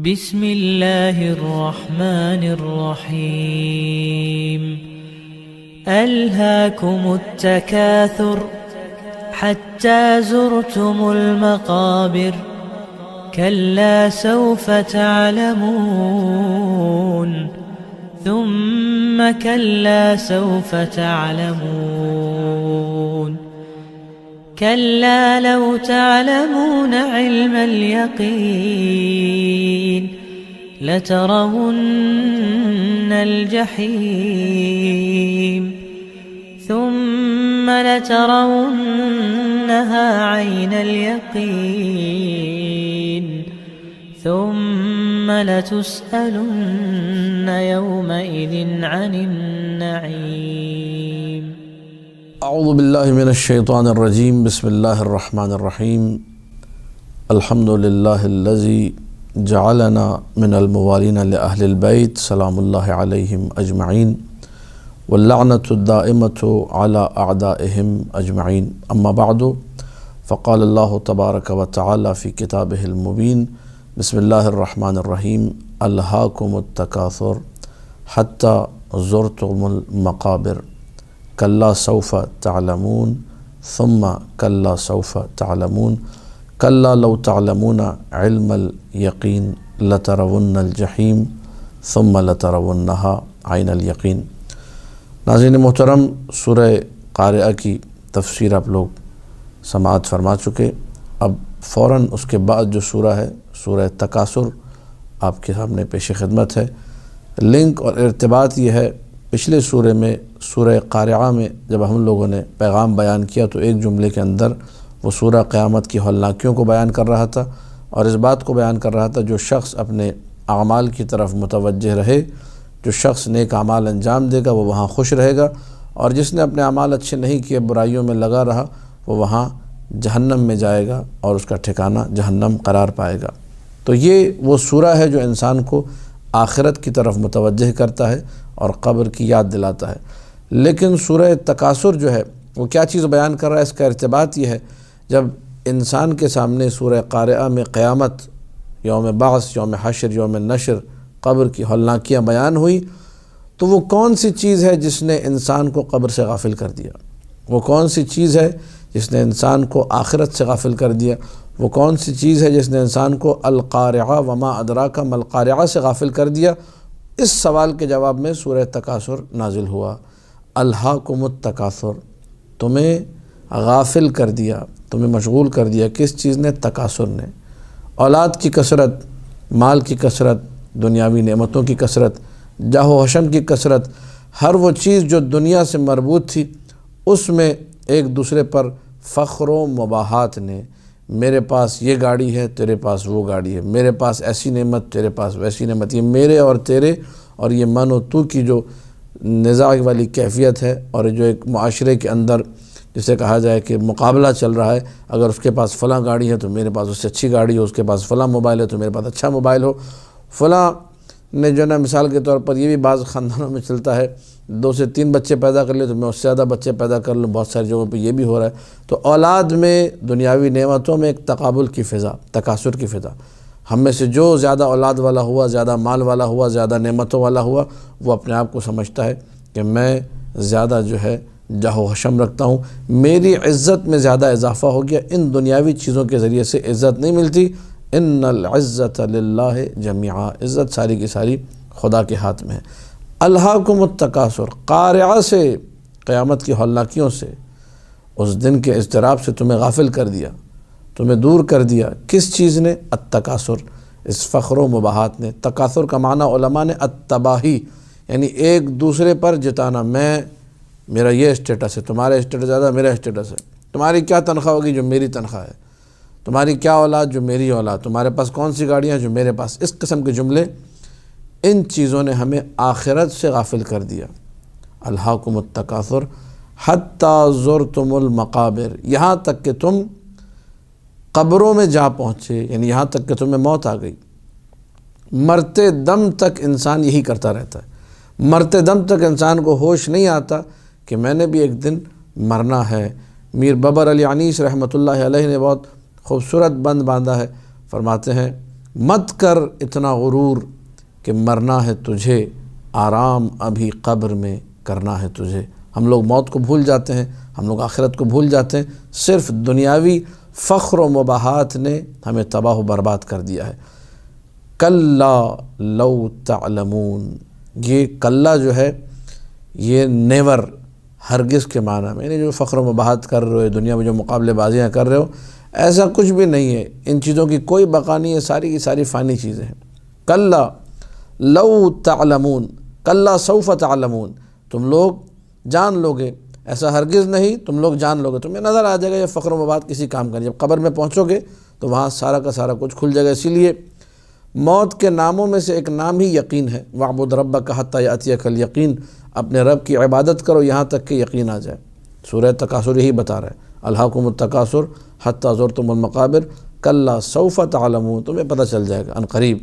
بسم الله الرحمن الرحيم ألهاكم التكاثر حتى زرتم المقابر كلا سوف تعلمون ثم كلا سوف تعلمون كلا لو تعلمون علم اليقين لترون الجحيم ثم لترونها عين اليقين ثم لتسألن يومئذ عن النعيم. اعوذ باللہ من الشیطان الرجیم. بسم اللہ الرحمن الرحیم. الحمد للہ الذی جعلنا من الموالین لأہل البیت سلام اللہ علیہم اجمعین واللعنۃ الدائمۃ علی اعدائہم اجمعین. اما بعد فقال اللہ تبارک وتعالی فی کتابہ المبین. بسم اللہ الرحمن الرحیم. الہاکم التکاثر حتی زرتم المقابر کلا سوف تعلمون ثم کلا سوف تعلمون کلا لو تعلمون علم الیقین لترون الجحیم ثم لترونها عین الیقین. ناظرین محترم، سورہ قارعہ کی تفسیر آپ لوگ سماعت فرما چکے. اب فوراً اس کے بعد جو سورہ ہے سورہ تکاثر آپ کے سامنے پیش خدمت ہے. لنک اور ارتباط یہ ہے، پچھلے سورہ میں سورہ قارعہ میں جب ہم لوگوں نے پیغام بیان کیا تو ایک جملے کے اندر وہ سورہ قیامت کی ہولناکیوں کو بیان کر رہا تھا اور اس بات کو بیان کر رہا تھا جو شخص اپنے اعمال کی طرف متوجہ رہے، جو شخص نیک اعمال انجام دے گا وہ وہاں خوش رہے گا، اور جس نے اپنے اعمال اچھے نہیں کیے برائیوں میں لگا رہا وہ وہاں جہنم میں جائے گا اور اس کا ٹھکانہ جہنم قرار پائے گا. تو یہ وہ سورہ ہے جو انسان کو آخرت کی طرف متوجہ کرتا ہے اور قبر کی یاد دلاتا ہے. لیکن سورہ تکاثر جو ہے وہ کیا چیز بیان کر رہا ہے، اس کا ارتباط یہ ہے جب انسان کے سامنے سورہ قارعہ میں قیامت، یوم بعث، یوم حشر، یوم نشر، قبر کی ہولناکیاں بیان ہوئی تو وہ کون سی چیز ہے جس نے انسان کو قبر سے غافل کر دیا؟ وہ کون سی چیز ہے جس نے انسان کو آخرت سے غافل کر دیا؟ وہ کون سی چیز ہے جس نے انسان کو القارعہ وما ادراک ما القارعہ سے غافل کر دیا؟ اس سوال کے جواب میں سورہ تکاثر نازل ہوا. الہاکم التکاثر، تمہیں غافل کر دیا، تمہیں مشغول کر دیا کس چیز نے؟ تکاثر نے. اولاد کی کثرت، مال کی کثرت، دنیاوی نعمتوں کی کثرت، جاہ و حشم کی کثرت، ہر وہ چیز جو دنیا سے مربوط تھی اس میں ایک دوسرے پر فخر و مباحات نے. میرے پاس یہ گاڑی ہے، تیرے پاس وہ گاڑی ہے، میرے پاس ایسی نعمت، تیرے پاس ویسی نعمت، یہ میرے اور تیرے اور یہ من و تو کی جو نزاع والی کیفیت ہے، اور جو ایک معاشرے کے اندر جسے کہا جائے کہ مقابلہ چل رہا ہے، اگر اس کے پاس فلاں گاڑی ہے تو میرے پاس اس سے اچھی گاڑی ہو، اس کے پاس فلاں موبائل ہے تو میرے پاس اچھا موبائل ہو. فلاں نے جو نا مثال کے طور پر یہ بھی بعض خاندانوں میں چلتا ہے 2 سے 3 بچے پیدا کر لے تو میں اس سے زیادہ بچے پیدا کر لوں. بہت ساری جگہوں پہ یہ بھی ہو رہا ہے. تو اولاد میں، دنیاوی نعمتوں میں ایک تقابل کی فضا، تکاثر کی فضا. ہم میں سے جو زیادہ اولاد والا ہوا، زیادہ مال والا ہوا، زیادہ نعمتوں والا ہوا، وہ اپنے آپ کو سمجھتا ہے کہ میں زیادہ جو ہے جاہ و حشم رکھتا ہوں، میری عزت میں زیادہ اضافہ ہو گیا. ان دنیاوی چیزوں کے ذریعے سے عزت نہیں ملتی. ان العزت للہ جمیعا، عزت ساری کی ساری خدا کے ہاتھ میں ہے. الہاکم التکاثر، قارعہ سے، قیامت کی ہولناکیوں سے، اس دن کے اضطراب سے تمہیں غافل کر دیا، تمہیں دور کر دیا. کس چیز نے؟ التکاثر، اس فخر و مباحات نے. تکاثر کا معنی علماء نے التباہی، یعنی ایک دوسرے پر جتانا. میرا یہ اسٹیٹس ہے، تمہارا اسٹیٹس زیادہ، میرا اسٹیٹس ہے. تمہاری کیا تنخواہ ہوگی جو میری تنخواہ ہے؟ تمہاری کیا اولاد جو میری اولاد؟ تمہارے پاس کون سی گاڑیاں جو میرے پاس؟ اس قسم کے جملے، ان چیزوں نے ہمیں آخرت سے غافل کر دیا. الہاکم التکاثر حتی زرتم المقابر، یہاں تک کہ تم قبروں میں جا پہنچے، یعنی یہاں تک کہ تمہیں موت آ گئی. مرتے دم تک انسان یہی کرتا رہتا ہے. مرتے دم تک انسان کو ہوش نہیں آتا کہ میں نے بھی ایک دن مرنا ہے. میر ببر علی انیس رحمۃ اللہ علیہ نے بہت خوبصورت بند باندھا ہے. فرماتے ہیں مت کر اتنا غرور کہ مرنا ہے تجھے، آرام ابھی قبر میں کرنا ہے تجھے۔ ہم لوگ موت کو بھول جاتے ہیں، ہم لوگ آخرت کو بھول جاتے ہیں، صرف دنیاوی فخر و مباحات نے ہمیں تباہ و برباد کر دیا ہے۔ کلا لو تعلمون، یہ کلا جو ہے یہ نیور، ہرگز کے معنی میں، یعنی جو فخر و مباحات کر رہے ہو، دنیا میں جو مقابلے بازیاں کر رہے ہو، ایسا کچھ بھی نہیں ہے، ان چیزوں کی کوئی بقا نہیں ہے، ساری کی ساری فانی چیزیں ہیں۔ کلا لو تعلمون، کلا سوف تعلمون، تم لوگ جان لوگے، ایسا ہرگز نہیں، تم لوگ جان لوگے، تمہیں نظر آ جائے گا یہ فخر و مباحات کسی کام کا نہیں۔ جب قبر میں پہنچو گے تو وہاں سارا کا سارا کچھ کھل جائے گا۔ اسی لیے موت کے ناموں میں سے ایک نام ہی یقین ہے، وَاعْبُدْ رَبَّكَ حَتَّى يَأْتِيَكَ الْيَقِينُ، اپنے رب کی عبادت کرو یہاں تک کہ یقین آ جائے۔ سورہ تکاثر یہی بتا رہا ہے، الہاکم التکاثر حتی زرتم المقابر کلا سوف تعلمون، تمہیں پتہ چل جائے گا ان قریب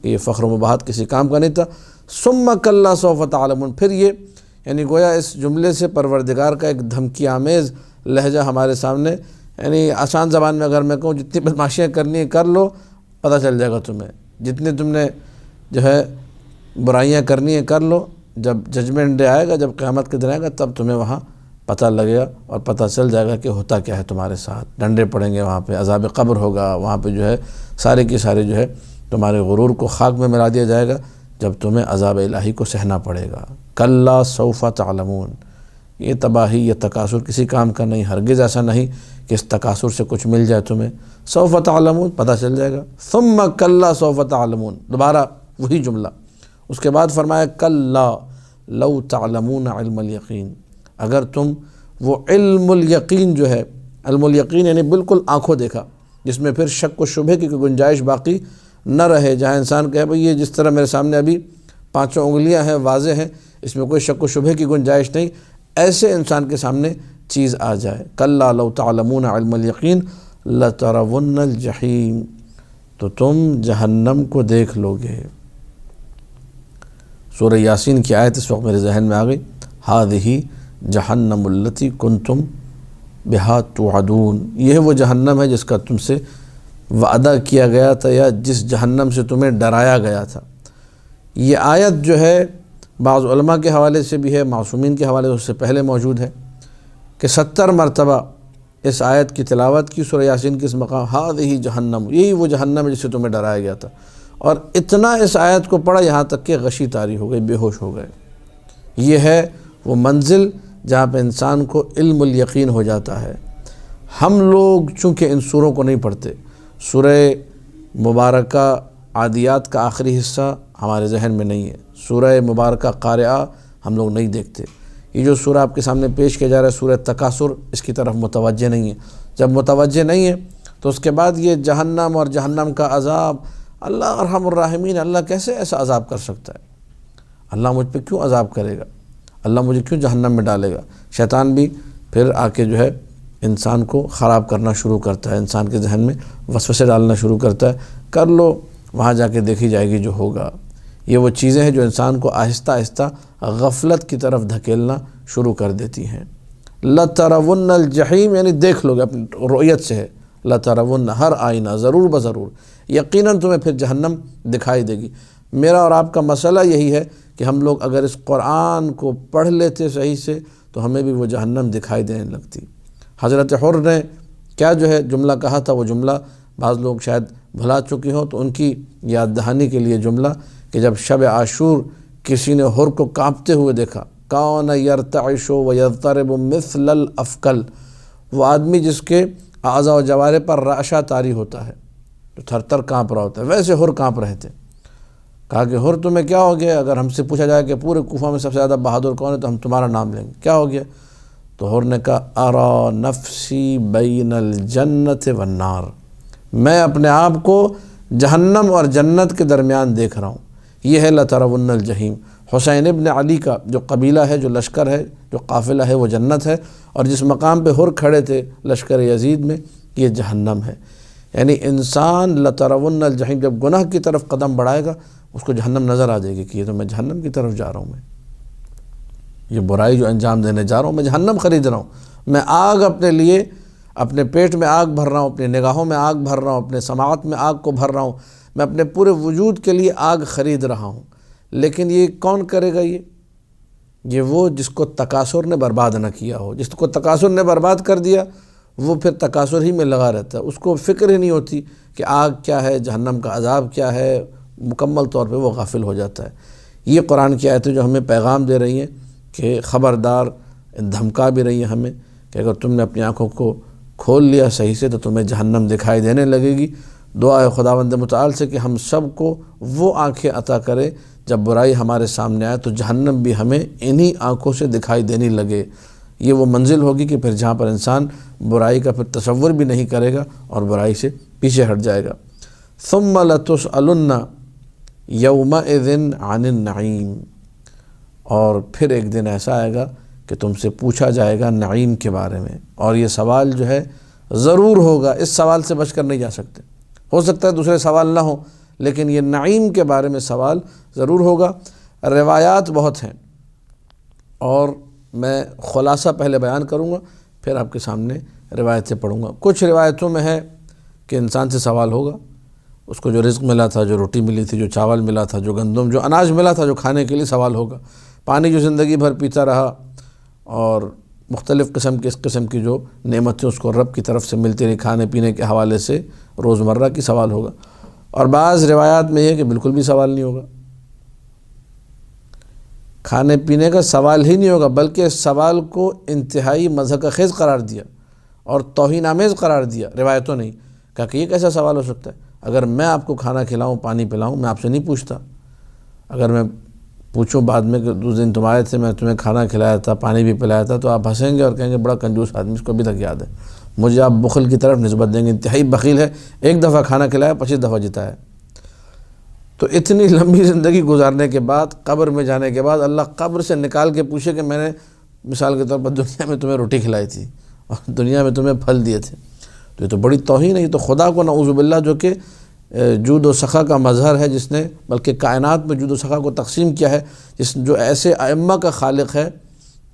کہ یہ فخر و مباحات کسی کام کا نہیں تھا۔ ثم کلا سوف تعلمون، پھر یہ یعنی گویا اس جملے سے پروردگار کا ایک دھمکی آمیز لہجہ ہمارے سامنے، یعنی آسان زبان میں اگر میں کہوں جتنی بدماشیاں کرنی ہے کر لو، پتہ چل جائے گا تمہیں، جتنی تم نے جو ہے برائیاں کرنی ہے کر لو، جب ججمنٹ ڈے آئے گا، جب قیامت کے دن آئے گا، تب تمہیں وہاں پتہ لگے گا اور پتہ چل جائے گا کہ ہوتا کیا ہے تمہارے ساتھ۔ ڈنڈے پڑیں گے وہاں پہ، عذاب قبر ہوگا وہاں پہ، جو ہے سارے کی سارے جو ہے تمہارے غرور کو خاک میں ملا دیا جائے گا، جب تمہیں عذاب الہی کو سہنا پڑے گا۔ کلا سوف تعلمون، یہ تباہی، یہ تکاثر کسی کام کا نہیں، ہرگز ایسا نہیں کہ اس تکاثر سے کچھ مل جائے تمہیں۔ سوف تعلمون، پتہ چل جائے گا۔ ثم کلا سوف تعلمون، دوبارہ وہی جملہ، اس کے بعد فرمایا کلا لو تعلمون علم الیقین، اگر تم وہ علم الیقین جو ہے، علم الیقین یعنی بالکل آنکھوں دیکھا، جس میں پھر شک و شبہ کی کوئی گنجائش باقی نہ رہے، جہاں انسان کہے بھئی یہ جس طرح میرے سامنے ابھی 5 انگلیاں ہیں، واضح ہیں، اس میں کوئی شک و شبہ کی گنجائش نہیں، ایسے انسان کے سامنے چیز آ جائے۔ کلا لو تعلمون علم الیقین لترون الجحیم، تو تم جہنم کو دیکھ لو گے۔ سورہ یاسین کی آیت اس وقت میرے ذہن میں آ گئی، ہذہ جہنم التی کنتم بہا توعدون، یہ وہ جہنم ہے جس کا تم سے وعدہ کیا گیا تھا، یا جس جہنم سے تمہیں ڈرایا گیا تھا۔ یہ آیت جو ہے بعض علماء کے حوالے سے بھی ہے، معصومین کے حوالے سے اس سے پہلے موجود ہے کہ 70 مرتبہ اس آیت کی تلاوت کی سورہ یاسین کی اس مقام، ہذہ جہنم، یہی وہ جہنم ہے جس سے تمہیں ڈرایا گیا تھا، اور اتنا اس آیت کو پڑھا یہاں تک کہ غشی طاری ہو گئی، بے ہوش ہو گئے۔ یہ ہے وہ منزل جہاں پہ انسان کو علم الیقین ہو جاتا ہے۔ ہم لوگ چونکہ ان سوروں کو نہیں پڑھتے، سورہ مبارکہ عادیات کا آخری حصہ ہمارے ذہن میں نہیں ہے، سورہ مبارکہ قارعہ ہم لوگ نہیں دیکھتے، یہ جو سورہ آپ کے سامنے پیش کیا جا رہا ہے سورہ تکاثر، اس کی طرف متوجہ نہیں ہے۔ جب متوجہ نہیں ہے تو اس کے بعد یہ جہنم اور جہنم کا عذاب، اللہ ارحم الراحمین، اللہ کیسے ایسا عذاب کر سکتا ہے؟ اللہ مجھ پہ کیوں عذاب کرے گا؟ اللہ مجھے کیوں جہنم میں ڈالے گا؟ شیطان بھی پھر آ کے جو ہے انسان کو خراب کرنا شروع کرتا ہے، انسان کے ذہن میں وسوسے ڈالنا شروع کرتا ہے، کر لو وہاں جا کے دیکھی جائے گی جو ہوگا۔ یہ وہ چیزیں ہیں جو انسان کو آہستہ آہستہ غفلت کی طرف دھکیلنا شروع کر دیتی ہیں۔ لَتَرَوُنَّ الْجَحِيمَ یعنی دیکھ لو گے، اپنی رؤیت سے ہے، لَتَرَوُنَّ ہر آئینہ، ضرور بضرور، یقیناً تمہیں پھر جہنم دکھائی دے گی۔ میرا اور آپ کا مسئلہ یہی ہے کہ ہم لوگ اگر اس قرآن کو پڑھ لیتے صحیح سے تو ہمیں بھی وہ جہنم دکھائی دینے لگتی۔ حضرت حر نے کیا جو ہے جملہ کہا تھا، وہ جملہ بعض لوگ شاید بھلا چکے ہوں، تو ان کی یاد دہانی کے لیے جملہ کہ جب شب عاشور کسی نے حر کو کانپتے ہوئے دیکھا، کون یرتعش و یضطرب مثل الافکل، وہ آدمی جس کے اعضاء و جوارح پر رعشہ طاری ہوتا ہے، جو تھر تھر کانپ رہا ہوتا ہے، ویسے حر کانپ رہے تھے۔ کہا کہ حر تمہیں کیا ہو گیا؟ اگر ہم سے پوچھا جائے کہ پورے کوفہ میں سب سے زیادہ بہادر کون ہے تو ہم تمہارا نام لیں گے، کیا ہو گیا؟ تو حر نے کہا ارا نفسی بین الجنت والنار، میں اپنے آپ کو جہنم اور جنت کے درمیان دیکھ رہا ہوں۔ یہ ہے لترون الجحیم۔ حسین ابن علی کا جو قبیلہ ہے، جو لشکر ہے، جو قافلہ ہے، وہ جنت ہے، اور جس مقام پہ حر کھڑے تھے لشکر یزید میں، یہ جہنم ہے۔ یعنی انسان لترون الجحیم جب گناہ کی طرف قدم بڑھائے گا، اس کو جہنم نظر آ جائے گی کہ یہ تو میں جہنم کی طرف جا رہا ہوں، میں یہ برائی جو انجام دینے جا رہا ہوں، میں جہنم خرید رہا ہوں، میں آگ اپنے لیے، اپنے پیٹ میں آگ بھر رہا ہوں، اپنی نگاہوں میں آگ بھر رہا ہوں، اپنے سماعت میں آگ کو بھر رہا ہوں، میں اپنے پورے وجود کے لیے آگ خرید رہا ہوں، لیکن یہ کون کرے گا؟ یہ وہ جس کو تکاثر نے برباد نہ کیا ہو۔ جس کو تکاثر نے برباد کر دیا وہ پھر تکاثر ہی میں لگا رہتا ہے، اس کو فکر ہی نہیں ہوتی کہ آگ کیا ہے، جہنم کا عذاب کیا ہے، مکمل طور پہ وہ غافل ہو جاتا ہے۔ یہ قرآن کی آیتیں جو ہمیں پیغام دے رہی ہیں کہ خبردار، دھمکا بھی رہی ہیں ہمیں کہ اگر تم نے اپنی آنکھوں کو کھول لیا صحیح سے تو تمہیں جہنم دکھائی دینے لگے گی۔ دعا ہے خداوند متعال سے کہ ہم سب کو وہ آنکھیں عطا کرے جب برائی ہمارے سامنے آئے تو جہنم بھی ہمیں انہی آنکھوں سے دکھائی دینے لگے۔ یہ وہ منزل ہوگی کہ پھر جہاں پر انسان برائی کا پھر تصور بھی نہیں کرے گا اور برائی سے پیچھے ہٹ جائے گا۔ ثم لتسألن یومئذ عن النعیم، اور پھر ایک دن ایسا آئے گا کہ تم سے پوچھا جائے گا نعیم کے بارے میں، اور یہ سوال جو ہے ضرور ہوگا، اس سوال سے بچ کر نہیں جا سکتے۔ ہو سکتا ہے دوسرے سوال نہ ہوں لیکن یہ نعیم کے بارے میں سوال ضرور ہوگا۔ روایات بہت ہیں اور میں خلاصہ پہلے بیان کروں گا، پھر آپ کے سامنے روایتیں پڑھوں گا۔ کچھ روایتوں میں ہے کہ انسان سے سوال ہوگا، اس کو جو رزق ملا تھا، جو روٹی ملی تھی، جو چاول ملا تھا، جو گندم، جو اناج ملا تھا جو کھانے کے لیے، سوال ہوگا۔ پانی جو زندگی بھر پیتا رہا اور مختلف قسم کی جو نعمتیں اس کو رب کی طرف سے ملتی رہی کھانے پینے کے حوالے سے، روزمرہ کی سوال ہوگا۔ اور بعض روایات میں یہ کہ بالکل بھی سوال نہیں ہوگا، کھانے پینے کا سوال ہی نہیں ہوگا، بلکہ اس سوال کو انتہائی مضحکہ خیز قرار دیا اور توہین آمیز قرار دیا۔ روایتوں نہیں کہا کہ یہ کیسا سوال ہو سکتا ہے؟ اگر میں آپ کو کھانا کھلاؤں، پانی پلاؤں، میں آپ سے نہیں پوچھتا؟ اگر میں پوچھوں بعد میں کہ اس دن تم آئے تھے، میں تمہیں کھانا کھلایا تھا، پانی بھی پلایا تھا، تو آپ ہنسیں گے اور کہیں گے بڑا کنجوس آدمی، اس کو ابھی تک یاد ہے۔ مجھے آپ بخل کی طرف نسبت دیں گے، انتہائی بخیل ہے، ایک دفعہ کھانا کھلایا 25 دفعہ جتایا۔ تو اتنی لمبی زندگی گزارنے کے بعد، قبر میں جانے کے بعد اللہ قبر سے نکال کے پوچھے کہ میں نے مثال کے طور پر دنیا میں تمہیں روٹی کھلائی تھی اور دنیا میں تمہیں پھل دیے تھے، تو یہ تو بڑی توہین ہے۔ یہ تو خدا کو نعوذ باللہ، جو کہ جود و سخا کا مظہر ہے، جس نے بلکہ کائنات میں جود و سخا کو تقسیم کیا ہے، جو ایسے ائمہ کا خالق ہے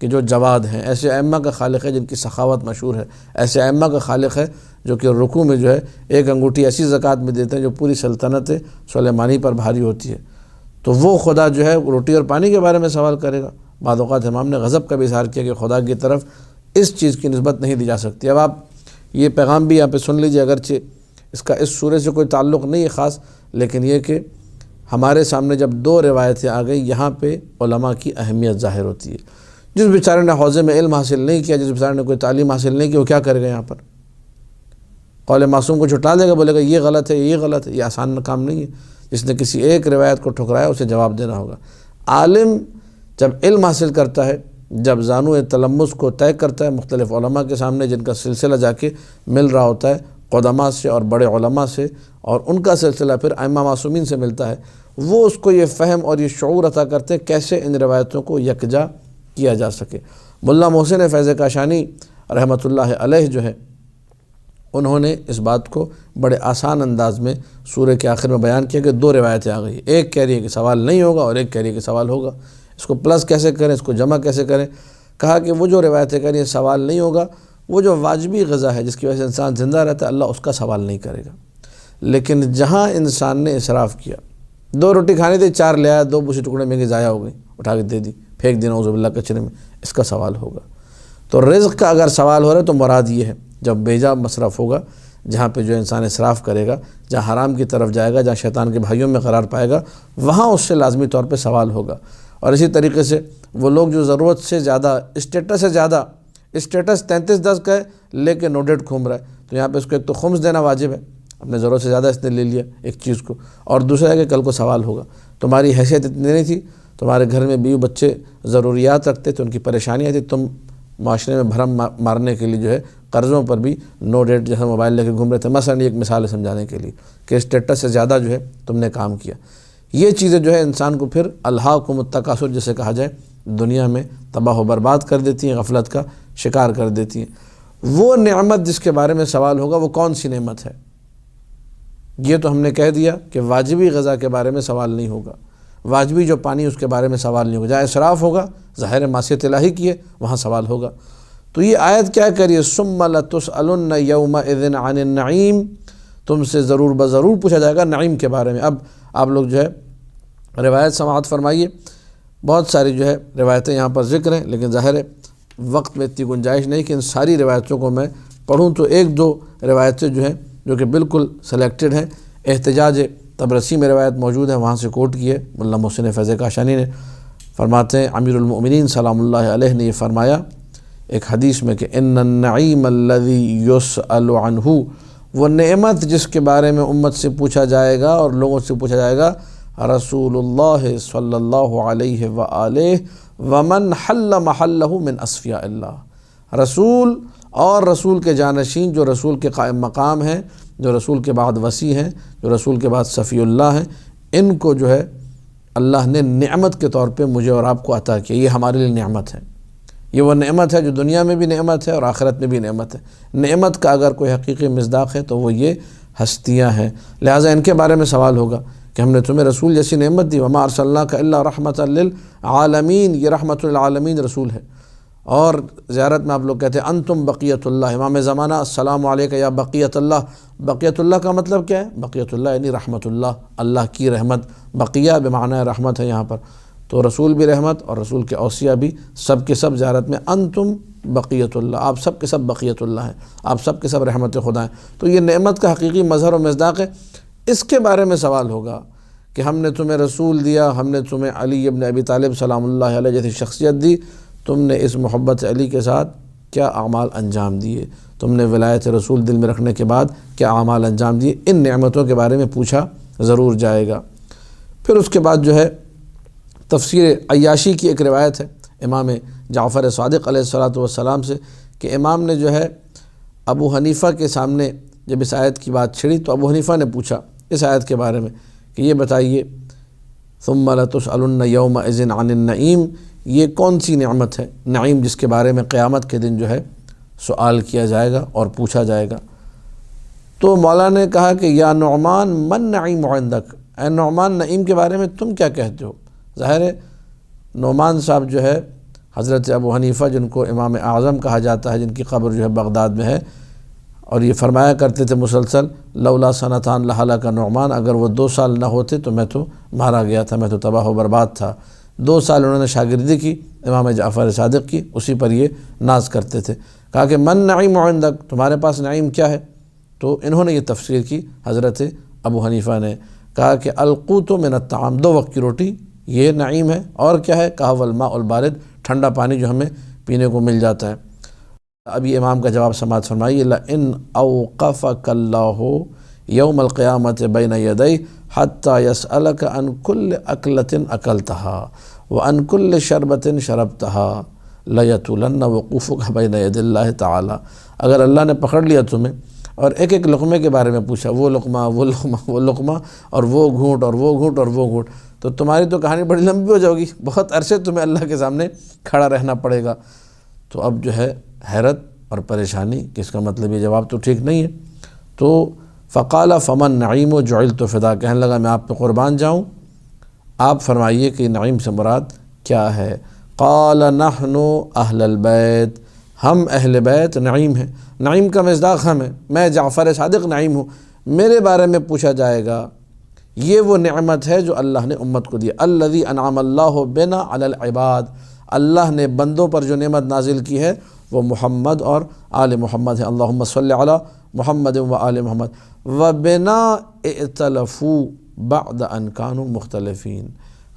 کہ جو جواد ہیں، ایسے ائمہ کا خالق ہے جن کی سخاوت مشہور ہے، ایسے ائمہ کا خالق ہے جو کہ رکوع میں جو ہے ایک انگوٹھی ایسی زکوٰۃ میں دیتے ہیں جو پوری سلطنت سلیمانی پر بھاری ہوتی ہے۔ تو وہ خدا جو ہے روٹی اور پانی کے بارے میں سوال کرے گا۔ بعض اوقات امام نے غضب کا بھی اظہار کیا کہ خدا کی طرف اس چیز کی نسبت نہیں دی جا سکتی۔ اب آپ یہ پیغام بھی یہاں پہ سن لیجیے، اگرچہ اس کا اس سورے سے کوئی تعلق نہیں ہے خاص، لیکن یہ کہ ہمارے سامنے جب دو روایتیں آ گئی، یہاں پہ علماء کی اہمیت ظاہر ہوتی ہے۔ جس بیچارے نے حوزے میں علم حاصل نہیں کیا، جس بیچارے نے کوئی تعلیم حاصل نہیں کی، وہ کیا کرے گا؟ یہاں پر قول معصوم کو چھٹا دے گا، بولے گا یہ غلط ہے، یہ غلط ہے۔ یہ آسان کام نہیں ہے۔ جس نے کسی ایک روایت کو ٹھکرایا اسے جواب دینا ہوگا۔ عالم جب علم حاصل کرتا ہے، جب زانو تلمس کو طے کرتا ہے مختلف علماء کے سامنے، جن کا سلسلہ جا کے مل رہا ہوتا ہے قدماء سے اور بڑے علماء سے، اور ان کا سلسلہ پھر ائمہ معصومین سے ملتا ہے، وہ اس کو یہ فہم اور یہ شعور عطا کرتے ہیں کیسے ان روایتوں کو یکجا کیا جا سکے۔ ملا محسن فیض کاشانی رحمۃ اللہ علیہ جو ہے، انہوں نے اس بات کو بڑے آسان انداز میں سورہ کے آخر میں بیان کیا کہ دو روایتیں آ گئی، ایک کہہ رہی ہے کہ سوال نہیں ہوگا اور ایک کہہ رہی ہے کہ سوال ہوگا۔ اس کو پلس کیسے کریں، اس کو جمع کیسے کریں؟ کہا کہ وہ جو روایتیں کہہ رہی ہیں سوال نہیں ہوگا، وہ جو واجبی غذا ہے جس کی وجہ سے انسان زندہ رہتا ہے، اللہ اس کا سوال نہیں کرے گا۔ لیکن جہاں انسان نے اسراف کیا، 2 روٹی کھانی تھی، 4 لے آیا، 2 بوسی ٹکڑے میں ضائع ہو گئی، اٹھا کے دے دی، پھینک دینا نعوذ باللہ کچرے میں، اس کا سوال ہوگا۔ تو رزق کا اگر سوال ہو رہا ہے تو مراد یہ ہے جب بیجا مصرف ہوگا، جہاں پہ جو انسان اسراف کرے گا، جہاں حرام کی طرف جائے گا، جہاں شیطان کے بھائیوں میں قرار پائے گا، وہاں اس سے لازمی طور پہ سوال ہوگا۔ اور اسی طریقے سے وہ لوگ جو ضرورت سے زیادہ، اسٹیٹس سے زیادہ، اسٹیٹس 3310 کا ہے لے کے نو ڈیٹ گھوم رہا ہے، تو یہاں پہ اس کو ایک تو خمس دینا واجب ہے، اپنے ضرورت سے زیادہ اس نے لے لیا ایک چیز کو، اور دوسرا ہے کہ کل کو سوال ہوگا، تمہاری حیثیت اتنی نہیں تھی، تمہارے گھر میں بیوی بچے ضروریات رکھتے تھے، ان کی پریشانیاں تھی، تم معاشرے میں بھرم مارنے کے لیے جو ہے قرضوں پر بھی نو ڈیٹ جیسا موبائل لے کے گھوم رہے تھے۔ مثلا ایک مثال ہے سمجھانے کے لیے کہ اسٹیٹس سے زیادہ جو ہے تم نے کام کیا۔ یہ چیزیں جو ہے انسان کو پھر الہاکم التکاثر جسے کہا جائے، دنیا میں تباہ و برباد کر دیتی ہیں، غفلت کا شکار کر دیتی ہیں۔ وہ نعمت جس کے بارے میں سوال ہوگا وہ کون سی نعمت ہے؟ یہ تو ہم نے کہہ دیا کہ واجبی غذا کے بارے میں سوال نہیں ہوگا، واجبی جو پانی اس کے بارے میں سوال نہیں ہوگا، جہاں اسراف ہوگا، ظاہر معصیت الہی کی ہے، وہاں سوال ہوگا۔ تو یہ آیت کیا کہہ رہی ہے؟ ثم لتسألن یومئذ عن النعیم، تم سے ضرور بضرور پوچھا جائے گا نعیم کے بارے میں۔ اب آپ لوگ جو ہے روایت سماعت فرمائیے۔ بہت ساری جو ہے روایتیں یہاں پر ذکر ہیں، لیکن ظاہر ہے وقت میں اتنی گنجائش نہیں کہ ان ساری روایتوں کو میں پڑھوں، تو ایک دو روایتیں جو ہیں جو کہ بالکل سلیکٹڈ ہیں۔ احتجاج طبرسی میں روایت موجود ہے، وہاں سے کوٹ کی ہے ملا محسن فیض کاشانی نے۔ فرماتے ہیں امیر المؤمنین سلام اللہ علیہ نے یہ فرمایا ایک حدیث میں کہ ان النعیم الذی یسأل عنہ، وہ نعمت جس کے بارے میں امت سے پوچھا جائے گا اور لوگوں سے پوچھا جائے گا، رسول اللہ صلی اللہ علیہ وآلہ ومن حل محلہ من اصفیاء اللہ، رسول اور رسول کے جانشین جو رسول کے قائم مقام ہیں، جو رسول کے بعد وصی ہیں، جو رسول کے بعد صفی اللہ ہیں، ان کو جو ہے اللہ نے نعمت کے طور پہ مجھے اور آپ کو عطا کیا۔ یہ ہمارے لیے نعمت ہے، یہ وہ نعمت ہے جو دنیا میں بھی نعمت ہے اور آخرت میں بھی نعمت ہے۔ نعمت کا اگر کوئی حقیقی مصداق ہے تو وہ یہ ہستیاں ہیں، لہٰذا ان کے بارے میں سوال ہوگا کہ ہم نے تمہیں رسول جیسی نعمت دی، وما ارسلناک الا رحمۃ للعالمین، یہ رحمۃ للعالمین رسول ہے۔ اور زیارت میں آپ لوگ کہتے ہیں انتم بقیت اللہ، امام زمانہ السلام علیکہ یا بقیت اللہ۔ بقیت اللہ کا مطلب کیا ہے؟ بقیت اللہ یعنی رحمت اللہ، اللہ کی رحمت۔ بقیہ بمعنی رحمت ہے یہاں پر، تو رسول بھی رحمت اور رسول کے اوصیاء بھی، سب کے سب زیارت میں انتم بقیت اللہ، آپ سب کے سب بقیت اللہ ہیں، آپ سب کے سب رحمت خدا ہیں۔ تو یہ نعمت کا حقیقی مظہر و مصداق ہے۔ اس کے بارے میں سوال ہوگا کہ ہم نے تمہیں رسول دیا، ہم نے تمہیں علی ابن ابی طالب سلام اللہ علیہ جیسی شخصیت دی، تم نے اس محبت علی کے ساتھ کیا اعمال انجام دیے، تم نے ولایت رسول دل میں رکھنے کے بعد کیا اعمال انجام دیے، ان نعمتوں کے بارے میں پوچھا ضرور جائے گا۔ پھر اس کے بعد جو ہے تفسیر عیاشی کی ایک روایت ہے امام جعفر صادق علیہ السلام سے کہ امام نے جو ہے ابو حنیفہ کے سامنے جب اس آیت کی بات چھڑی تو ابو حنیفہ نے پوچھا اس آیت کے بارے میں کہ یہ بتائیے ثم لتسألن یومئذ عن النعیم، یہ کون سی نعمت ہے نعیم جس کے بارے میں قیامت کے دن جو ہے سوال کیا جائے گا اور پوچھا جائے گا۔ تو مولا نے کہا کہ یا نعمان من نعیم عندک، اے نعمان نعیم کے بارے میں تم کیا کہتے ہو؟ ظاہر ہے نعمان صاحب جو ہے حضرت ابو حنیفہ جن کو امام اعظم کہا جاتا ہے، جن کی قبر جو ہے بغداد میں ہے، اور یہ فرمایا کرتے تھے مسلسل لولا سنتان لہلک نعمان، اگر وہ 2 سال نہ ہوتے تو میں تو مارا گیا تھا، میں تو تباہ و برباد تھا۔ 2 سال انہوں نے شاگردی کی امام جعفر صادق کی، اسی پر یہ ناز کرتے تھے۔ کہا کہ من نعیم عندک، تمہارے پاس نعیم کیا ہے؟ تو انہوں نے یہ تفسیر کی حضرت ابو حنیفہ نے، کہا کہ القوت من الطعام، 2 وقت کی روٹی یہ نعیم ہے، اور کیا ہے؟ کہا والماء البارد، ٹھنڈا پانی جو ہمیں پینے کو مل جاتا ہے۔ اب یہ امام کا جواب سماعت فرمائیے، لئن اوقفک اللہ یوم القیامت بین یدیہ حتی یسألک عن کل اکلۃ اکلتها وعن کل شربۃ شربتها لیطولن وقوفک بین ید اللہ تعالی، اگر اللہ نے پکڑ لیا تمہیں اور ایک ایک لقمے کے بارے میں پوچھا، وہ لقمہ وہ لقمہ وہ لقمہ اور وہ گھونٹ اور وہ گھونٹ اور وہ گھونٹ، تو تمہاری تو کہانی بڑی لمبی ہو جائے گی، بہت عرصے تمہیں اللہ کے سامنے کھڑا رہنا پڑے گا۔ تو اب جو ہے حیرت اور پریشانی کہ اس کا مطلب یہ جواب تو ٹھیک نہیں ہے۔ تو فقال فمن نعیم و جعلت فدا، کہنے لگا میں آپ پہ قربان جاؤں، آپ فرمائیے کہ نعیم سے مراد کیا ہے؟ قال نحن اہل البیت، ہم اہل بیت نعیم ہیں، نعیم کا مصداق ہم ہیں، میں جعفر صادق نعیم ہوں، میرے بارے میں پوچھا جائے گا۔ یہ وہ نعمت ہے جو اللہ نے امت کو دی، الذی انعم اللہ بنا علی العباد، اللہ نے بندوں پر جو نعمت نازل کی ہے وہ محمد اور آل محمد ہے، اللہم صلی علی محمد و آل محمد، وبنا ائتلفوا بعد ان کانوا مختلفین،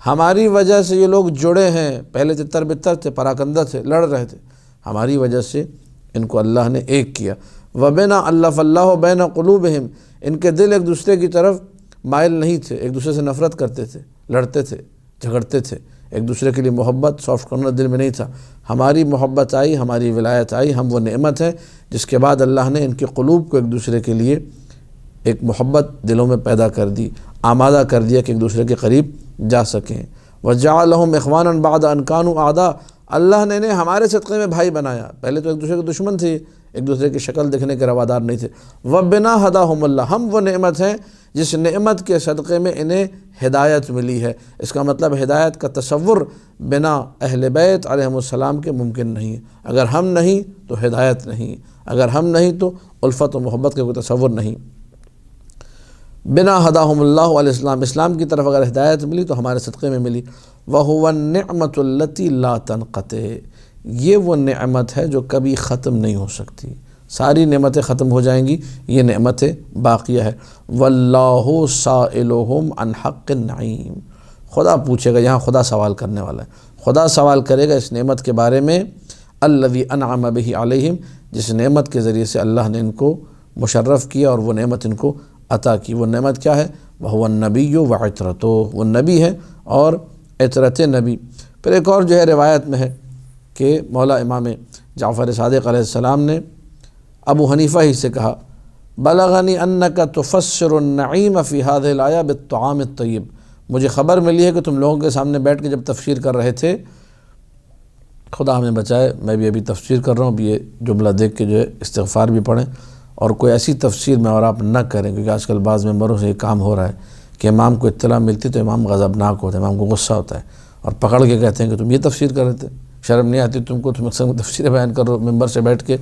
ہماری وجہ سے یہ لوگ جڑے ہیں، پہلے تتر بتر تھے، پراکندہ تھے، لڑ رہے تھے، ہماری وجہ سے ان کو اللہ نے ایک کیا۔ وبنا الف اللہ بین قلوبہم، ان کے دل ایک دوسرے کی طرف مائل نہیں تھے، ایک دوسرے سے نفرت کرتے تھے، لڑتے تھے، جھگڑتے تھے، ایک دوسرے کے لیے محبت سافٹ کارنر دل میں نہیں تھا۔ ہماری محبت آئی، ہماری ولایت آئی، ہم وہ نعمت ہے جس کے بعد اللہ نے ان کے قلوب کو ایک دوسرے کے لیے ایک محبت دلوں میں پیدا کر دی، آمادہ کر دیا کہ ایک دوسرے کے قریب جا سکیں۔ وَجَعَلَهُمْ إِخْوَانًا بَعْدَ أَنْ كَانُوا أَعْدَاءَ، اللہ نے انہیں ہمارے صدقے میں بھائی بنایا، پہلے تو ایک دوسرے کے دشمن تھے، ایک دوسرے کی شکل دیکھنے کے روادار نہیں تھے۔ وَبِنَا هَدَاهُمُ اللَّهُ، ہم وہ نعمت ہیں جس نعمت کے صدقے میں انہیں ہدایت ملی ہے۔ اس کا مطلب ہدایت کا تصور بنا اہل بیت علیہم السلام کے ممکن نہیں ہے، اگر ہم نہیں تو ہدایت نہیں، اگر ہم نہیں تو الفت و محبت کا کوئی تصور نہیں۔ بنا ہداہم اللہ علیہ السلام، اسلام کی طرف اگر ہدایت ملی تو ہمارے صدقے میں ملی۔ وَهُوَ النِّعْمَةُ الَّتِي لَا تَنْقَطِعُ، یہ وہ نعمت ہے جو کبھی ختم نہیں ہو سکتی، ساری نعمتیں ختم ہو جائیں گی، یہ نعمت باقیہ ہے۔ وَاللَّهُ سَائِلُهُمْ عَنْ حَقِّ النَّعِيمِ، خدا پوچھے گا، یہاں خدا سوال کرنے والا ہے، خدا سوال کرے گا اس نعمت کے بارے میں، الَّذِي أَنْعَمَ بِهِ عَلَيْهِمْ، جس نعمت کے ذریعے سے اللہ نے ان کو مشرف کیا اور وہ نعمت ان کو عطا کی۔ وہ نعمت کیا ہے؟ وَهُوَ النَّبِيُّ وَعِتْرَتُهُ، وہ نبی ہے اور عطرت نبی۔ پھر ایک اور جو ہے روایت میں ہے کہ مولا امام جعفر صادق علیہ السلام نے ابو حنیفہ ہی سے کہا، بلغنی انک تفسر النعیم فی هذه الآیہ بالطعام الطیب، مجھے خبر ملی ہے کہ تم لوگوں کے سامنے بیٹھ کے جب تفسیر کر رہے تھے، خدا ہمیں بچائے، میں بھی ابھی تفسیر کر رہا ہوں، اب یہ جملہ دیکھ کے جو ہے استغفار بھی پڑھیں اور کوئی ایسی تفسیر میں اور آپ نہ کریں، کیونکہ آج کل بعض ممبروں سے یہ کام ہو رہا ہے کہ امام کو اطلاع ملتی تو امام غضبناک ہوتا ہے، امام کو غصہ ہوتا ہے اور پکڑ کے کہتے ہیں کہ تم یہ تفسیر کر رہے تھے، شرم نہیں آتی تم کو، تم اکثر تفسیر بیان کر رہے ہو ممبر سے بیٹھ کے،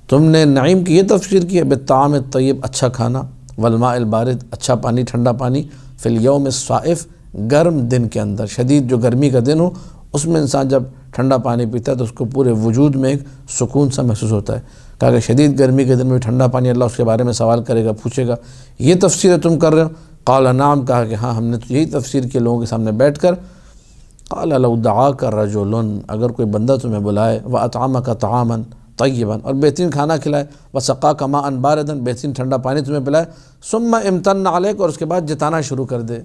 تم نے نعیم کی یہ تفسیر کی ہے بالطعام الطیب، اچھا کھانا، والماء البارد، اچھا پانی، ٹھنڈا پانی، فی الیوم الصائف، گرم دن کے اندر، شدید جو گرمی کا دن ہو اس میں انسان جب ٹھنڈا پانی پیتا ہے تو اس کو پورے وجود میں ایک سکون سا محسوس ہوتا ہے۔ کہا کہ شدید گرمی کے دن میں ٹھنڈا پانی، اللہ اس کے بارے میں سوال کرے گا، پوچھے گا، یہ تفسیر تم کر رہے ہو؟ قال نعم، کہا کہ ہاں ہم نے تو یہی تفسیر کی لوگوں کے سامنے بیٹھ کر۔ قال لو دعاک رجل، اگر کوئی بندہ تمہیں بلائے، واطعمک طعاما طیبا، اور بہترین کھانا کھلائے، وسقاک ماء باردا، بہترین ٹھنڈا پانی تمہیں پلائے، ثم امتن علیک، اور اس کے بعد جتانا شروع کر دے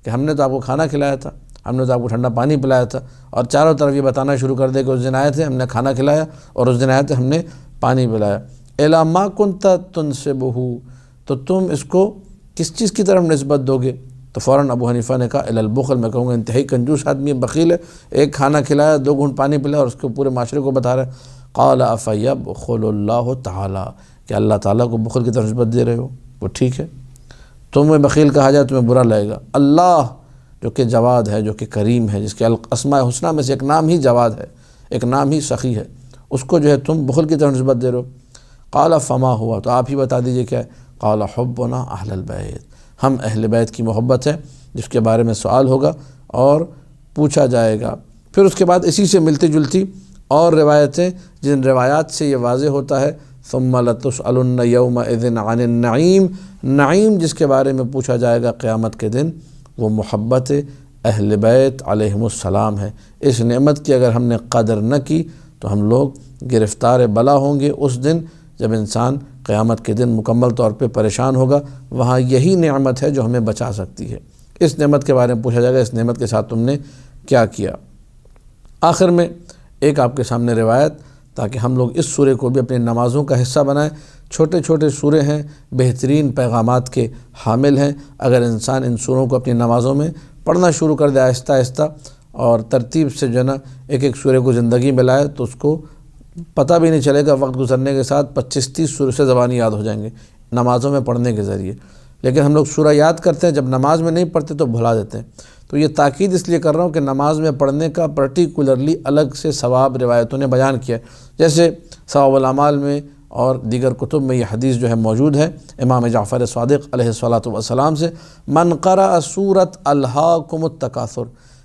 کہ ہم نے تو آپ کو کھانا کھلایا تھا، ہم نے تو آپ کو ٹھنڈا پانی پلایا تھا، اور چاروں طرف یہ بتانا شروع کر دے کہ اس دن آئے تھے ہم نے کھانا کھلایا اور اس دن آئے تھے ہم نے پانی پلایا، الی ما کنت تنسبہ، تو تم اس کو کس چیز کی طرف نسبت دو گے؟ تو فوراً ابو حنیفہ نے کہا الی البخل، میں کہوں گا انتہائی کنجوس آدمی ہے، بخیل ہے، ایک کھانا کھلایا، 2 گھونٹ پانی پلایا اور اس کو پورے معاشرے کو بتا رہا ہے۔ قال افیبخل اللہ تعالی، کہ اللہ تعالیٰ کو بخل کی طرف نسبت دے رہے ہو؟ وہ ٹھیک ہے، تمہیں بخیل کہا جائے تمہیں برا لگے گا، اللہ جو کہ جواد ہے، جو کہ کریم ہے، جس کے اسماء حسنہ میں سے ایک نام ہی جواد ہے، ایک نام ہی سخی ہے، اس کو جو ہے تم بخل کی طرف نسبت دے رہے ہو۔ قال فما ہوا، تو آپ ہی بتا دیجئے کیا ہے؟ قال حبنا اہل البیت، ہم اہل بیت کی محبت ہے جس کے بارے میں سوال ہوگا اور پوچھا جائے گا۔ پھر اس کے بعد اسی سے ملتی جلتی اور روایتیں، جن روایات سے یہ واضح ہوتا ہے ثم لتسألن یومئذ عن النعیم، نعیم جس کے بارے میں پوچھا جائے گا قیامت کے دن، وہ محبت اہل بیت علیہم السلام ہے۔ اس نعمت کی اگر ہم نے قدر نہ کی تو ہم لوگ گرفتار بلا ہوں گے اس دن جب انسان قیامت کے دن مکمل طور پہ پریشان ہوگا۔ وہاں یہی نعمت ہے جو ہمیں بچا سکتی ہے۔ اس نعمت کے بارے میں پوچھا جائے گا، اس نعمت کے ساتھ تم نے کیا کیا۔ آخر میں ایک آپ کے سامنے روایت، تاکہ ہم لوگ اس سورے کو بھی اپنی نمازوں کا حصہ بنائیں۔ چھوٹے چھوٹے سورے ہیں، بہترین پیغامات کے حامل ہیں، اگر انسان ان سوروں کو اپنی نمازوں میں پڑھنا شروع کر دے آہستہ آہستہ اور ترتیب سے جو ہے نا ایک ایک سورے کو زندگی میں لائے، تو اس کو پتہ بھی نہیں چلے گا، وقت گزرنے کے ساتھ 25-30 سورے سے زبانی یاد ہو جائیں گے نمازوں میں پڑھنے کے ذریعے۔ لیکن ہم لوگ سورہ یاد کرتے ہیں، جب نماز میں نہیں پڑھتے تو بھلا دیتے ہیں۔ تو یہ تاکید اس لیے کر رہا ہوں کہ نماز میں پڑھنے کا پرٹیکولرلی الگ سے ثواب روایتوں نے بیان کیا ہے، جیسے ثواب الاعمال میں اور دیگر کتب میں یہ حدیث جو ہے موجود ہے امام جعفر صادق علیہ السلام سے، من قرأ سورۃ الہاکم التکاثر،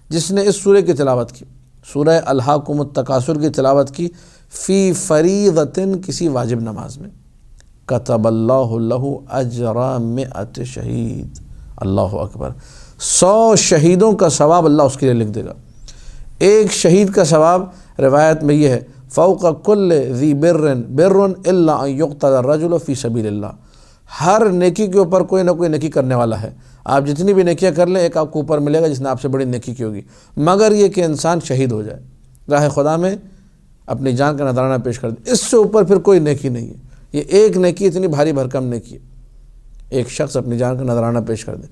جس نے اس سورہ کی تلاوت کی، سورہ الہاکم التکاثر کی تلاوت کی، فی فریضۃ، کسی واجب نماز میں، کتب اللہ لہ اجر 100 شہید، اللہ اکبر، 100 شہیدوں کا ثواب اللہ اس کے لیے لکھ دے گا۔ ایک شہید کا ثواب روایت میں یہ ہے، فوق کل ذی بر الا ان یقتل الرجل فی سبیل اللہ، ہر نیکی کے اوپر کوئی نہ کوئی نیکی کرنے والا ہے۔ آپ جتنی بھی نیکیاں کر لیں، ایک آپ کو اوپر ملے گا جس نے آپ سے بڑی نیکی کی ہوگی، مگر یہ کہ انسان شہید ہو جائے، راہ خدا میں اپنی جان کا نذرانہ پیش کر دے، اس سے اوپر پھر کوئی نیکی نہیں ہے۔ یہ ایک نیکی اتنی بھاری بھرکم نیکی ہے، ایک شخص اپنی جان کا نذرانہ پیش کر دے۔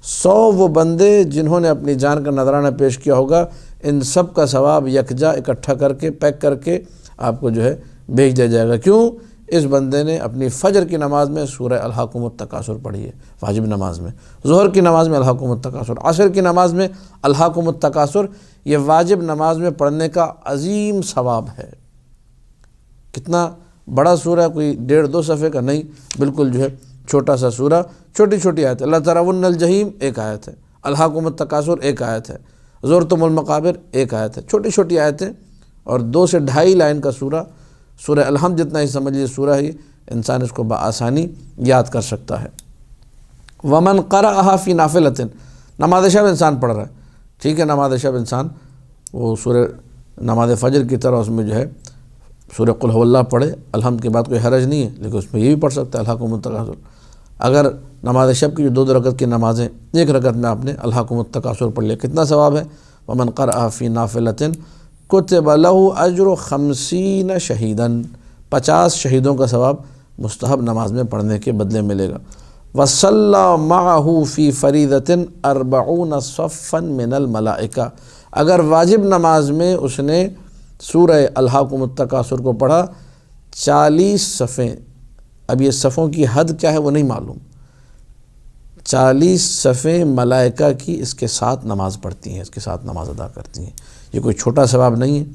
100 وہ بندے جنہوں نے اپنی جان کا نذرانہ پیش کیا ہوگا، ان سب کا ثواب یکجا اکٹھا کر کے پیک کر کے آپ کو جو ہے بھیج دیا جائے گا۔ کیوں؟ اس بندے نے اپنی فجر کی نماز میں سورہ الہاکم التکاثر پڑھی ہے، واجب نماز میں، ظہر کی نماز میں الہاکم التکاثر، عصر کی نماز میں الہاکم التکاثر، یہ واجب نماز میں پڑھنے کا عظیم ثواب ہے۔ کتنا بڑا سورہ ہے، کوئی 1.5-2 صفحے کا نہیں، بالکل جو ہے چھوٹا سا سورہ، چھوٹی چھوٹی آیت ہے۔ لَتَرَوُنَّ الْجَحِيمَ ایک آیت ہے، أَلْهَاكُمُ التَّكَاثُرُ ایک آیت ہے، زُرْتُمُ الْمَقَابِرَ ایک آیت ہے۔ چھوٹی چھوٹی آیتیں اور 2 سے 2.5 لائن کا سورہ، سورہ الحمد جتنا ہی سمجھ لیجیے سورہ ہے، انسان اس کو بآسانی یاد کر سکتا ہے۔ وَمَنْ قَرَأَهَا فِي نَافِلَةٍ نماز شب انسان پڑھ رہا ہے، ٹھیک ہے، نماز شب انسان وہ سورہ نماز فجر کی طرح اس میں جو ہے سورہ قل هو اللہ پڑھے، الحمد کے بعد کوئی حرج نہیں ہے، لیکن اس میں یہ بھی پڑھ سکتا ہے أَلْهَاكُمُ التَّكَاثُرُ۔ اگر نماز شب کی جو 2 رکعت کی نمازیں، ایک رکعت میں آپ نے أَلْهَاكُمُ التَّكَاثُرُ پڑھ لیا، کتنا ثواب ہے؟ وَمَنْ قَرَأَهَا فِي نَافِلَةٍ كُتِبَ لَهُ أَجْرُ 50 شہیداً 50 شہیدوں کا ثواب مستحب نماز میں پڑھنے کے بدلے ملے گا۔ وَصَلَّى مَعَهُ فِي فَرِيضَةٍ 40 صَفًّا مِنَ الْمَلَائِكَةِ اگر واجب نماز میں اس نے سورہ أَلْهَاكُمُ التَّكَاثُرُ کو پڑھا 40 صفیں، اب یہ صفوں کی حد کیا ہے وہ نہیں معلوم، 40 صفیں ملائکہ کی اس کے ساتھ نماز پڑھتی ہیں، اس کے ساتھ نماز ادا کرتی ہیں۔ یہ کوئی چھوٹا ثواب نہیں ہے،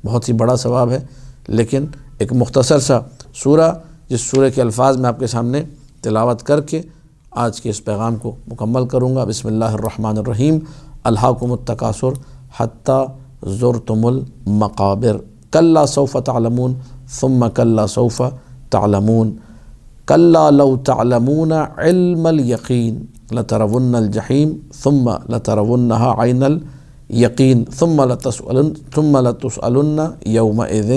بہت ہی بڑا ثواب ہے۔ لیکن ایک مختصر سا سورہ، جس سورہ کے الفاظ میں آپ کے سامنے تلاوت کر کے آج کے اس پیغام کو مکمل کروں گا۔ بسم اللہ الرحمن الرحیم۔ أَلْهَاكُمُ التَّكَاثُرُ حَتَّى زُرْتُمُ الْمَقَابِرَ كَلَّا سَوْفَ تَعْلَمُونَ ثُمَّ كَلَّا سَوْفَ تَعْلَمُونَ كَلَّا لَوْ تَعْلَمُونَ عِلْمَ الْيَقِينِ لَتَرَوُنَّ الْجَحِيمَ ثُمَّ لَتَرَوُنَّهَا عَيْنَ الْيَقِينِ ثُمَّ لَتُسْأَلُنَّ يَوْمَئِذٍ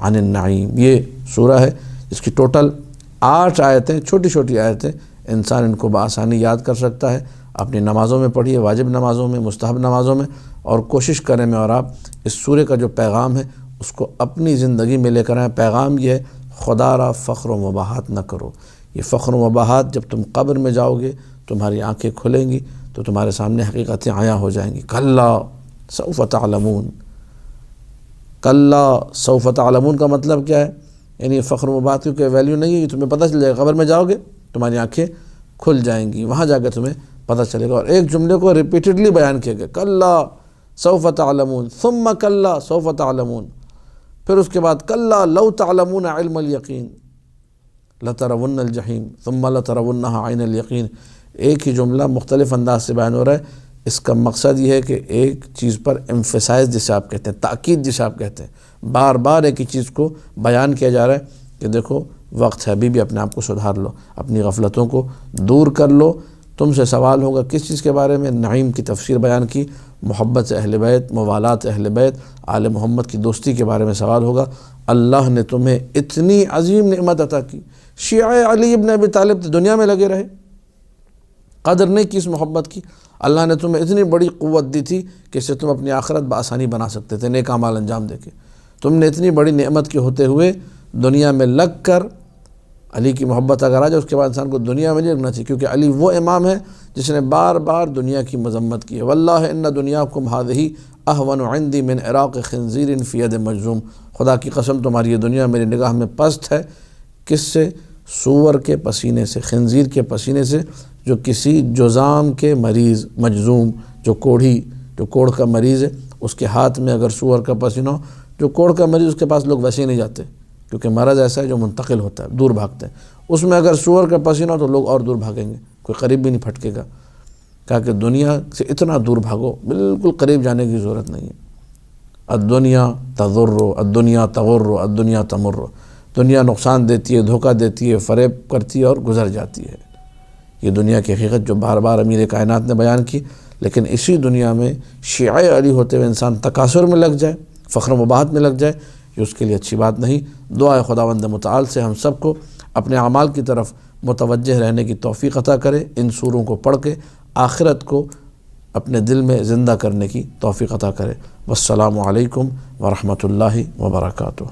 عَنِ النَّعِيمِ۔ یہ سورہ ہے اس کی ٹوٹل 8 آیتیں، چھوٹی چھوٹی آیتیں، انسان ان کو بآسانی یاد کر سکتا ہے۔ اپنی نمازوں میں پڑھیے، واجب نمازوں میں، مستحب نمازوں میں، اور کوشش کریں میں اور آپ اس سورہ کا جو پیغام ہے اس کو اپنی زندگی میں لے کر آئیں۔ پیغام یہ ہے، خدا را فخر و مباحات نہ کرو۔ یہ فخر و مباحات جب تم قبر میں جاؤ گے، تمہاری آنکھیں کھلیں گی تو تمہارے سامنے حقیقتیں عیاں ہو جائیں گی۔ کلا سوف تعلمون، کلا سوف تعلمون کا مطلب کیا ہے؟ یعنی فخر و مباحات کی ویلیو نہیں ہے، یہ تمہیں پتہ چل جائے گا، قبر میں جاؤ گے تمہاری آنکھیں کھل جائیں گی، وہاں جا کے تمہیں پتہ چلے گا۔ اور ایک جملے کو ریپیٹڈلی بیان کیا گیا، کلا سوف تعلمون ثم کلا سوف تعلمون، پھر اس کے بعد کلا لو تعلمون علم الیقین لترون الجحیم ثم لترونها عین الیقین۔ ایک ہی جملہ مختلف انداز سے بیان ہو رہا ہے۔ اس کا مقصد یہ ہے کہ ایک چیز پر ایمفیسائز جسے آپ کہتے ہیں، تاکید جسے آپ کہتے ہیں، بار بار ایک ہی چیز کو بیان کیا جا رہا ہے کہ دیکھو وقت ہے، ابھی بھی اپنے آپ کو سدھار لو، اپنی غفلتوں کو دور کر لو۔ تم سے سوال ہوگا کس چیز کے بارے میں؟ نعیم کی تفسیر بیان کی، محبت اہل بیت، موالات اہل بیت، آل محمد کی دوستی کے بارے میں سوال ہوگا۔ اللہ نے تمہیں اتنی عظیم نعمت عطا کی، شیعہ علی ابن ابی طالب تو دنیا میں لگے رہے، قدر نہیں کی اس محبت کی۔ اللہ نے تمہیں اتنی بڑی قوت دی تھی کہ اس سے تم اپنی آخرت بآسانی بنا سکتے تھے، نیک اعمال انجام دے کے۔ تم نے اتنی بڑی نعمت کے ہوتے ہوئے دنیا میں لگ کر، علی کی محبت اگر آ جائے اس کے بعد انسان کو دنیا میں نہیں لگنا چاہیے، کیونکہ علی وہ امام ہے جس نے بار بار دنیا کی مذمت کی ہے۔ واللہ ان دنیاکم ہذہ اہون عندی من عراق خنزیر فی ید مجزوم، خدا کی قسم تمہاری یہ دنیا میری نگاہ میں پست ہے، کس سے؟ سور کے پسینے سے، خنزیر کے پسینے سے، جو کسی جزام کے مریض، مجزوم، جو کوڑھ کا مریض ہے، اس کے ہاتھ میں اگر سور کا پسینہ ہو، جو کوڑھ کا مریض اس کے پاس لوگ ویسے ہی نہیں جاتے، کیونکہ مرض ایسا ہے جو منتقل ہوتا ہے، دور بھاگتے ہیں۔ اس میں اگر سور کا پسینہ ہو تو لوگ اور دور بھاگیں گے، کوئی قریب بھی نہیں پھٹکے گا۔ کہا کہ دنیا سے اتنا دور بھاگو، بالکل قریب جانے کی ضرورت نہیں ہے۔ الدنیا تضر، الدنیا تغر، الدنیا تمر، دنیا نقصان دیتی ہے، دھوکہ دیتی ہے، فریب کرتی ہے اور گزر جاتی ہے۔ یہ دنیا کی حقیقت جو بار بار امیر کائنات نے بیان کی، لیکن اسی دنیا میں شیعہ علی ہوتے ہوئے انسان تکاثر میں لگ جائے، فخر و مباحات میں لگ جائے، یہ اس کے لیے اچھی بات نہیں۔ دعا خداوند متعال سے ہم سب کو اپنے اعمال کی طرف متوجہ رہنے کی توفیق عطا کرے، ان سوروں کو پڑھ کے آخرت کو اپنے دل میں زندہ کرنے کی توفیق عطا کرے۔ والسلام علیکم ورحمۃ اللہ وبرکاتہ۔